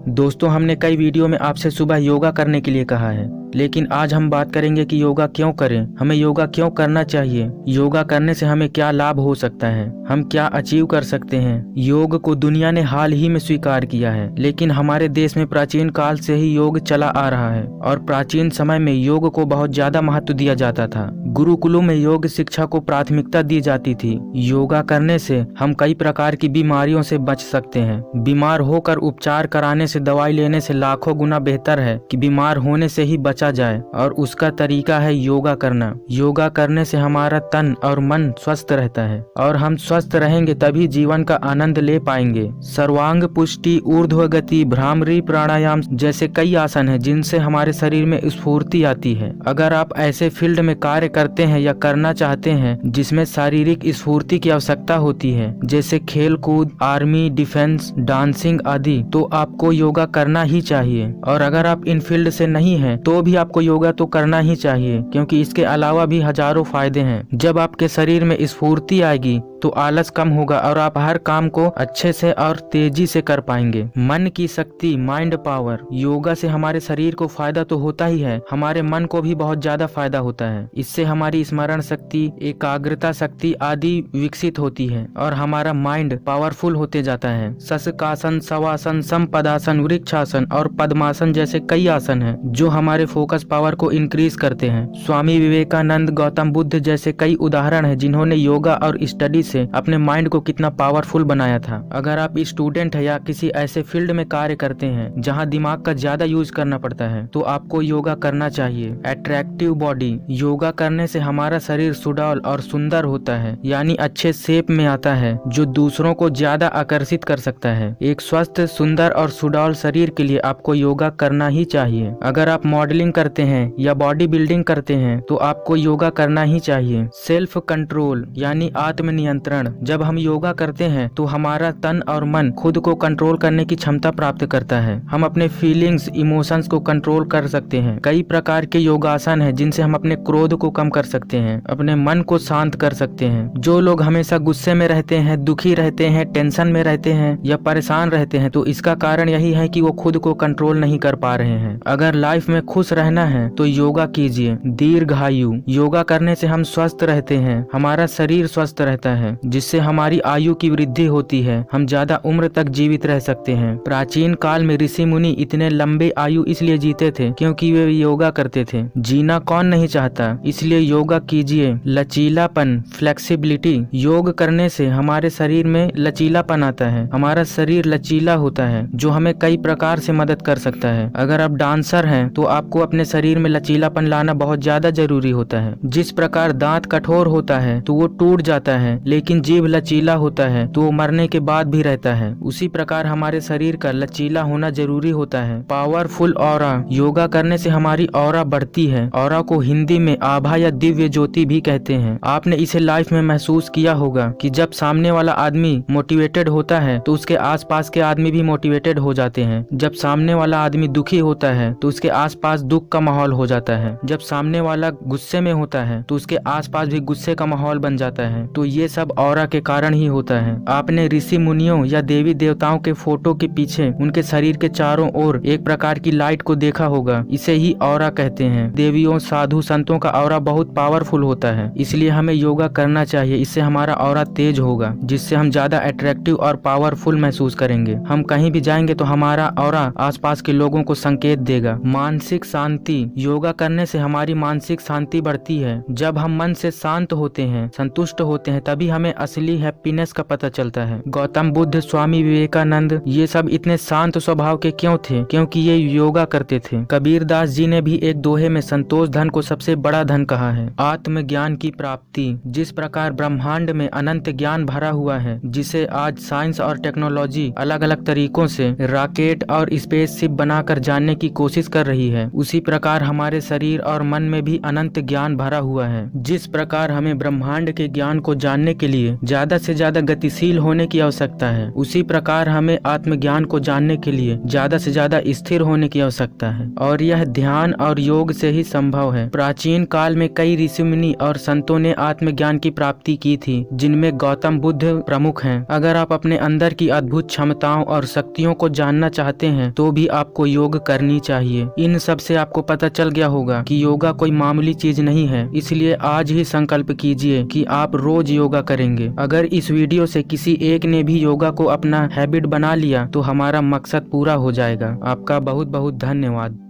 दोस्तों, हमने कई वीडियो में आपसे सुबह योगा करने के लिए कहा है, लेकिन आज हम बात करेंगे कि योगा क्यों करें, हमें योगा क्यों करना चाहिए, योगा करने से हमें क्या लाभ हो सकता है, हम क्या अचीव कर सकते हैं। योग को दुनिया ने हाल ही में स्वीकार किया है, लेकिन हमारे देश में प्राचीन काल से ही योग चला आ रहा है और प्राचीन समय में योग को बहुत ज्यादा महत्व दिया जाता था। गुरुकुलों में योग शिक्षा को प्राथमिकता दी जाती थी। योगा करने से हम कई प्रकार की बीमारियों से बच सकते हैं। बीमार होकर उपचार कराने से दवाई लेने से लाखों गुना बेहतर है कि बीमार होने से ही बचा जाए, और उसका तरीका है योगा करना। योगा करने से हमारा तन और मन स्वस्थ रहता है और हम स्वस्थ रहेंगे तभी जीवन का आनंद ले पाएंगे। सर्वांग पुष्टि, ऊर्ध्व गति, भ्रामरी प्राणायाम जैसे कई आसन हैं जिनसे हमारे शरीर में स्फूर्ति आती है। अगर आप ऐसे फील्ड में कार्य करते हैं या करना चाहते हैं जिसमें शारीरिक स्फूर्ति की आवश्यकता होती है, जैसे खेल कूद, आर्मी, डिफेंस, डांसिंग आदि, तो आपको योगा करना ही चाहिए। और अगर आप इन फील्ड से नहीं हैं तो भी आपको योगा तो करना ही चाहिए, क्योंकि इसके अलावा भी हजारों फायदे हैं। जब आपके शरीर में स्फूर्ति आएगी तो आलस कम होगा और आप हर काम को अच्छे से और तेजी से कर पाएंगे। मन की शक्ति, माइंड पावर, योगा से हमारे शरीर को फायदा तो होता ही है, हमारे मन को भी बहुत ज्यादा फायदा होता है। इससे हमारी स्मरण शक्ति, एकाग्रता शक्ति आदि विकसित होती है और हमारा माइंड पावरफुल होते जाता है। शशकासन, शवासन, समपदासन, वृक्षासन और पद्मासन जैसे कई आसन हैं जो हमारे फोकस पावर को इंक्रीज करते हैं। स्वामी विवेकानंद, गौतम बुद्ध जैसे कई उदाहरण हैं जिन्होंने योगा और स्टडी से अपने माइंड को कितना पावरफुल बनाया था। अगर आप स्टूडेंट है या किसी ऐसे फील्ड में कार्य करते हैं जहां दिमाग का ज्यादा यूज करना पड़ता है तो आपको योगा करना चाहिए। अट्रैक्टिव बॉडी, योगा करने से हमारा शरीर सुडौल और सुंदर होता है, यानी अच्छे शेप में आता है जो दूसरों को ज्यादा आकर्षित कर सकता है। एक स्वस्थ, सुंदर और सुडौल शरीर के लिए आपको योगा करना ही चाहिए। अगर आप मॉडलिंग करते हैं या बॉडी बिल्डिंग करते हैं तो आपको योगा करना ही चाहिए। सेल्फ कंट्रोल यानी आत्मनियंत्रण, जब हम योगा करते हैं तो हमारा तन और मन खुद को कंट्रोल करने की क्षमता प्राप्त करता है। हम अपने फीलिंग्स, इमोशंस को कंट्रोल कर सकते हैं। कई प्रकार के योगासन हैं जिनसे हम अपने क्रोध को कम कर सकते हैं, अपने मन को शांत कर सकते हैं। जो लोग हमेशा गुस्से में रहते हैं, दुखी रहते हैं, टेंशन में रहते हैं या परेशान रहते हैं तो इसका कारण यही है कि वो खुद को कंट्रोल नहीं कर पा रहे हैं। अगर लाइफ में खुश रहना है तो योगा कीजिए। दीर्घायु, योगा करने से हम स्वस्थ रहते हैं, हमारा शरीर स्वस्थ रहता है जिससे हमारी आयु की वृद्धि होती है, हम ज्यादा उम्र तक जीवित रह सकते हैं। प्राचीन काल में ऋषि मुनि इतने लंबे आयु इसलिए जीते थे क्योंकि वे योगा करते थे। जीना कौन नहीं चाहता, इसलिए योगा कीजिए। लचीलापन, फ्लेक्सिबिलिटी, योग करने से हमारे शरीर में लचीलापन आता है, हमारा शरीर लचीला होता है जो हमें कई प्रकार से मदद कर सकता है। अगर आप डांसर हैं तो आपको अपने शरीर में लचीलापन लाना बहुत ज्यादा जरूरी होता है। जिस प्रकार दांत कठोर होता है तो वो टूट जाता है, लेकिन जीभ लचीला होता है तो वो मरने के बाद भी रहता है, उसी प्रकार हमारे शरीर का लचीला होना जरूरी होता है। पावरफुल ऑरा, योगा करने से हमारी ऑरा बढ़ती है। ऑरा को हिंदी में आभा या दिव्य ज्योति भी कहते हैं। आपने इसे लाइफ में महसूस किया होगा कि जब सामने वाला आदमी मोटिवेटेड होता है तो उसके आसपास के आदमी भी मोटिवेटेड हो जाते हैं। जब सामने वाला आदमी दुखी होता है तो उसके आसपास दुख का माहौल हो जाता है। जब सामने वाला गुस्से में होता है तो उसके आसपास भी गुस्से का माहौल बन जाता है। तो ये सब ऑरा के कारण ही होता है। आपने ऋषि मुनियों या देवी देवताओं के फोटो के पीछे उनके शरीर के चारों ओर एक प्रकार की लाइट को देखा होगा, इसे ही ऑरा कहते हैं। देवियों, साधु, संतों का ऑरा बहुत पावरफुल होता है, इसलिए हमें योगा करना चाहिए। इससे हमारा ऑरा तेज होगा जिससे हम ज्यादा अट्रैक्टिव और पावरफुल महसूस करेंगे। हम कहीं भी जाएंगे तो हमारा ऑरा आसपास के लोगों को संकेत देगा। मानसिक शांति, योगा करने से हमारी मानसिक शांति बढ़ती है। जब हम मन से शांत होते हैं, संतुष्ट होते हैं, तभी हमें असली हैप्पीनेस का पता चलता है। गौतम बुद्ध, स्वामी विवेकानंद, ये सब इतने शांत स्वभाव के क्यों थे? क्योंकि ये योगा करते थे। कबीर दास जी ने भी एक दोहे में संतोष धन को सबसे बड़ा धन कहा है। आत्मज्ञान की प्राप्ति, जिस प्रकार ब्रह्मांड में अनंत ज्ञान भरा हुआ है जिसे आज साइंस और टेक्नोलॉजी अलग अलग तरीकों से रॉकेट और स्पेसशिप बनाकर जानने की कोशिश कर रही है, उसी प्रकार हमारे शरीर और मन में भी अनंत ज्ञान भरा हुआ है। जिस प्रकार हमें ब्रह्मांड के ज्ञान को जानने के के लिए ज्यादा से ज्यादा गतिशील होने की आवश्यकता है, उसी प्रकार हमें आत्मज्ञान को जानने के लिए ज्यादा से ज्यादा स्थिर होने की आवश्यकता है, और यह ध्यान और योग से ही संभव है। प्राचीन काल में कई ऋषि मुनि और संतों ने आत्मज्ञान की प्राप्ति की थी, जिनमें गौतम बुद्ध प्रमुख हैं। अगर आप अपने अंदर की अद्भुत क्षमताओं और शक्तियों को जानना चाहते हैं तो भी आपको योग करनी चाहिए। इन सब से आपको पता चल गया होगा कि योगा कोई मामूली चीज नहीं है, इसलिए आज ही संकल्प कीजिए कि आप रोज योगा करेंगे। अगर इस वीडियो से किसी एक ने भी योगा को अपना हैबिट बना लिया तो हमारा मकसद पूरा हो जाएगा। आपका बहुत बहुत धन्यवाद।